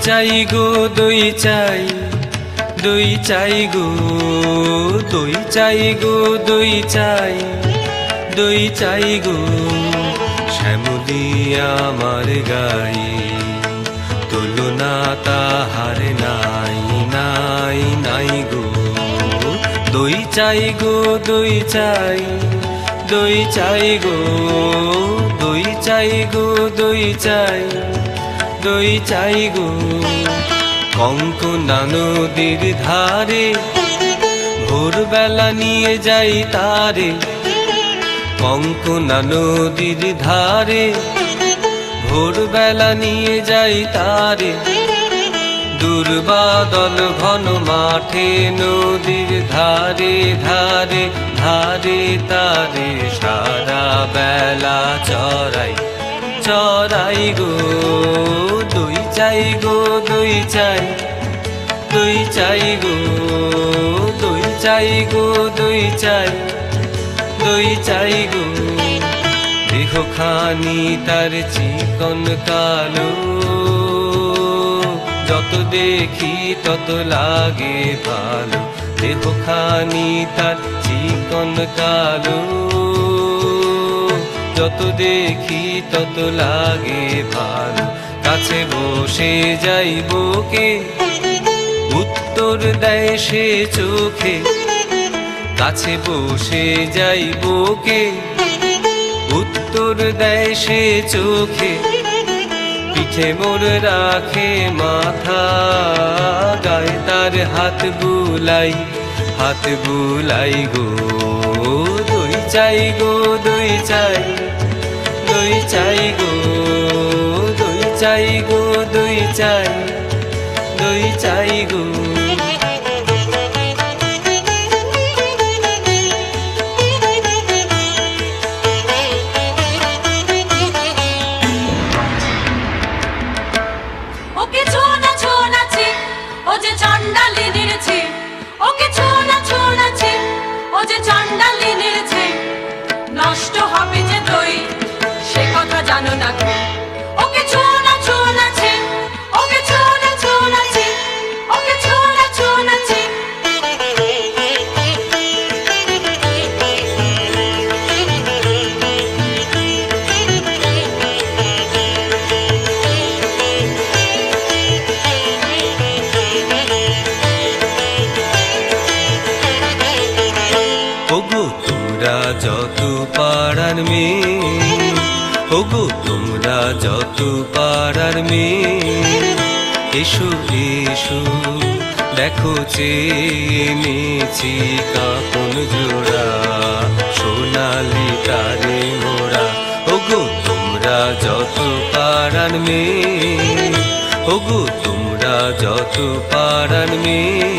চাই গো দই চাই, দই চাই গো, দই চাই গো, দই চাই, দই চাই গো। শ্যামলী আমার গায়ে তুলনা তাহার নাই, নাই নাই গো। দই চাই গো দই চাই, দই চাই গো, দই চাই গো, দই চাই, দই চাই গো। কঙ্কনা নদীর ধারে ভোরবেলা নিয়ে যাই তারে, কঙ্কনা নদীর ধারে ভোরবেলা নিয়ে যাই তারে। দুর্বাদল ঘন মাঠে নদীর ধারে ধারে ধারে তারে সারা বেলা চড়াই, চড়াই গো। দই চাই গো দই চাই, দই চাই গো, দই চাই গো, দই চাই, দই চাই গো। দেহখানি তার চিকন কালো, যত দেখি তত লাগে ভালো। দেহখানি তার চিকন কালো, যত দেখি তত লাগে ভালো। কাছে বসে যাইব কে, উত্তর দেয় সে চোখে। কাছে বসে যাইব কে, উত্তর দেয় সে চোখে। পিঠে মোর রাখে মাথা, গায়ে তার হাত বুলাই, হাত বুলাই গো। দই চাই গো দই চাই, দই চাই গো, দই চাই গো, দই চাই, দই চাই গো। নষ্ট হবে যে দই, সে কথা জানো না গো। ওকে ছোনা ছোনাছে, ওকে ছোনা ছোনাছে, ওকে ছোনা ছোনাছে। ওগো তোমরা যত পাড়ার মেয়ে, ওগো তোমরা যত পাড়ার মেয়ে, এসো এসো দেখো চেনেছি কাপন জোড়া, সোনালি তারে মোরা। ওগো তোমরা যত পাড়ার মেয়ে, ওগো তোমরা যত পাড়ার মেয়ে,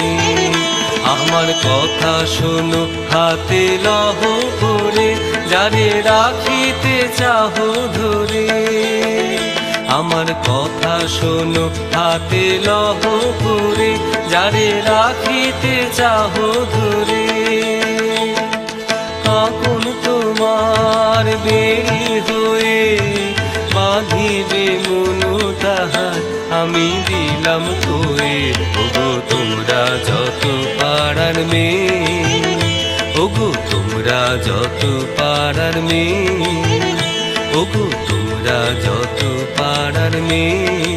আমার কথা শোনো হাতে লহ করে, যারে রাখিতে চাহো ধরে। আমার কথা শোনো হাতে লহ করে, যারে রাখিতে চাহো ধরে। কখন তোমার বেরি হয়ে বাঁধিবে মনু তাহার, আমি দিলাম তোয়ে। ওগো তোমরা যত পাড়ার মেয়ে, ওগো তোমরা যত পাড়ার মেয়ে, ওগো তোমরা যত পাড়ার মেয়ে।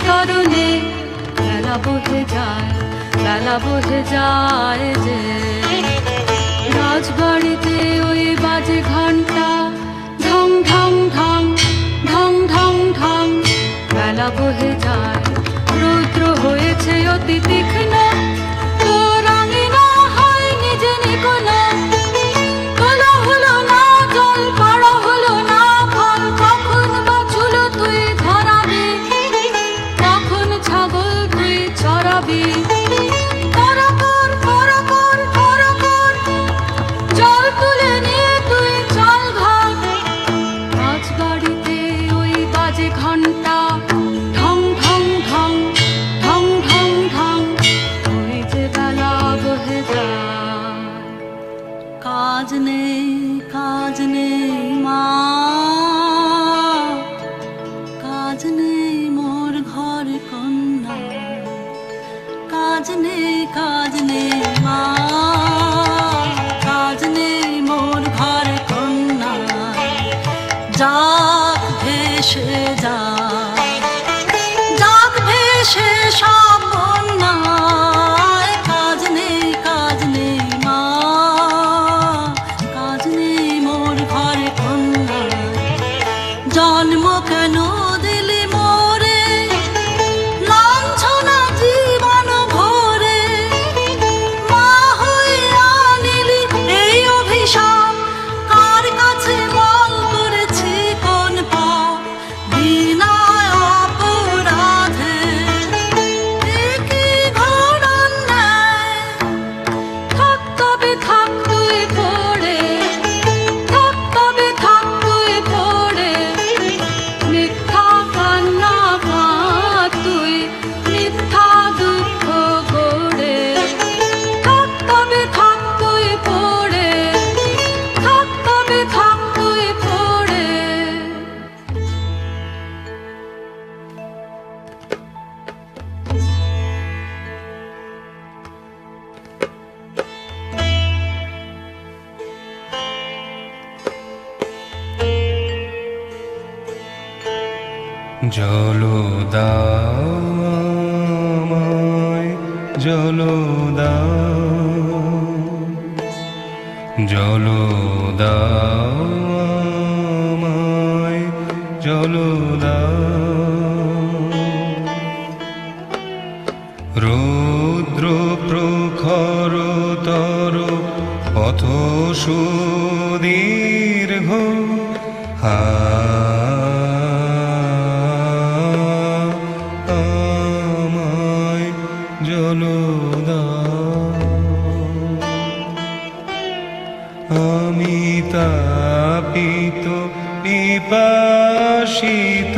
কারণে বেলা বহে যায়, বেলা বহে যায় যে রাজবাড়িতে ওই বাজে ঘন্টা ঢং ঢং ঢং ঢং ঢং ঢং। বেলা বহে যায়, রৌদ্র হয়েছে অতি তীক্ষ্ণ, তোর আঙিনা হয়নি যে নিকোনো। হলো হলো না জল, পাড়া হলো না ফল, কখন বাছুল তুই ধরাবি, কখন ছাগল তুই চড়াবি। করকর করকর করকর, জল তুলে নিয়ে তুই চল ঘর। রাজবাড়িতে ওই বাজে ঘন্টা ঢং ঢং ঢং ঢং ঢং ঢং। ওই যে বেলা বহে যায়। কাজ নেই কাজ নেই মা, কাজ নেই মোর ঘর কন্যা। কাজ নেই মা, কাজ নেই মোর ঘর কন্যা। যাক ভেসে যা, যাক ভেসে সব বন্যায়। কাজ নেই মা, কাজ নেই মোর ঘর কন্যা। জন্ম কেন দিলি মোরে, লাঞ্ছনা জীবন ভরে। মা হইয়া নিলি এই অভিশাপ, কার কাছে বল করেছি কোন পাপ। বিনায় অপরাধে কি ঘোর অন্যায়। থাক তবে থাক তুই পড়ে, থাক তবে থাক তুই পড়ে। মিথ্যা কান্না কাঁদ তুই, মিথ্যা দুঃখ গড়ে। থাক তবে থাক তুই পড়ে, থাক তবে থাক তুই পড়ে। জল দাও আমায়, জল দাও, জল দাও আমায়, জল দাও। রৌদ্র প্রখরতর পথ সুদীর্ঘ, আমায় জল দাও। আমি তাপিত পিপাসিত,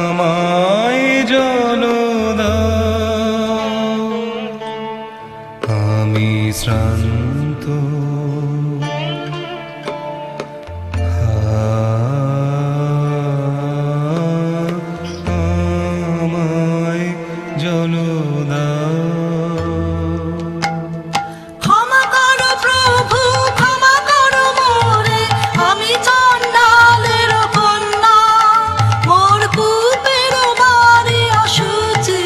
আমায় জল দাও। আমি শ্রান্ত, আমায় জল দাও। ক্ষমা করো প্রভু, ক্ষমা করো মোরে, আমি চণ্ডালের কন্যা। মোর কূপের বাড়ি অশুচি,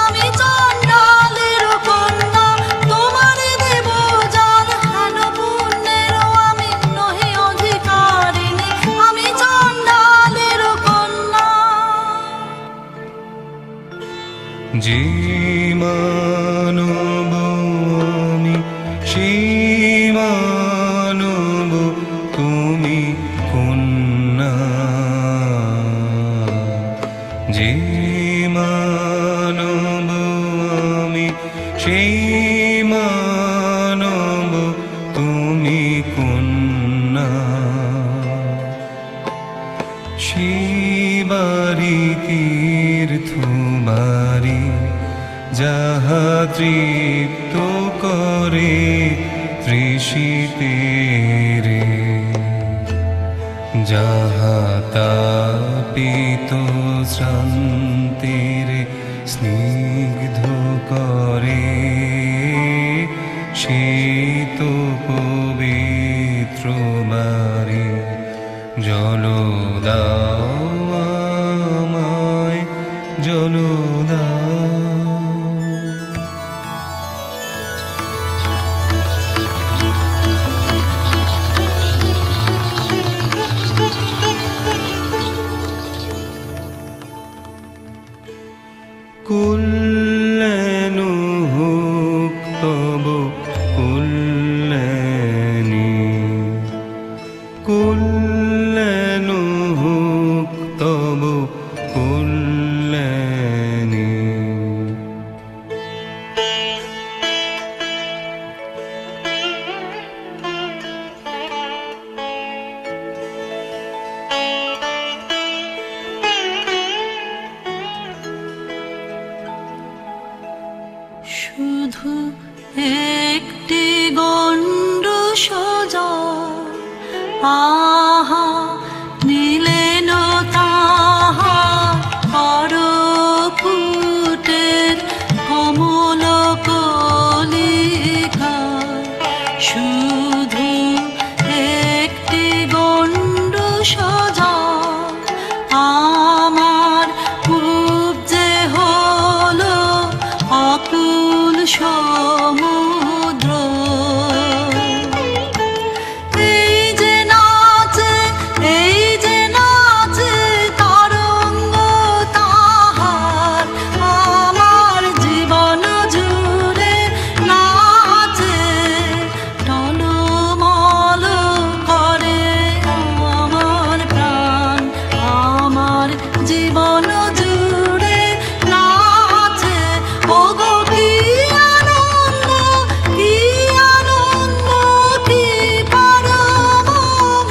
আমি চণ্ডালের কন্যা। তোমারে দেব জল হেন পুণ্যের, আমি নহি অধিকারিণী, আমি চণ্ডালের কন্যা। যে মানব আমি সেই মানব তুমি কন্যা। যে মানব আমি সেই মানব তুমি কন্যা। শিবারি তীর্থ বাড়ি, যাহা তৃপ্ত করে তৃষিতের, যাহা তাপিত শ্রান্তির স্নিগ্ধ করে। শীত পবিত্র বাড়ি, জল দাও আমায়, শুধু একটি গণ্ড সোজা, আহা নিলেন তাহা করপুটের কমল কলিকা। শুধু একটি গণ্ড সোজা, আমার খুব যে হলো অকুল সমুদ্র। এই যে নাচে, এই যে নাচে তরঙ্গ তাহার, আমার জীবন জুড়ে নাচে টলমল করে আমার প্রাণ, আমার জীবন জুড়ে নাচে। ওগো কি আনন্দ, কি আনন্দ, কি পরম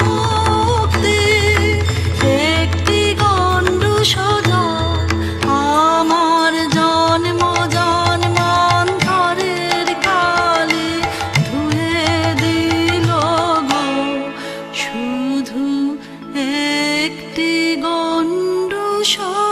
মুক্তি। একটি গণ্ড সোজা, আমার জন্ম জন্মান্তরের কালি ধুয়ে দিল গো। শুধু একটি গণ্ড সোজা।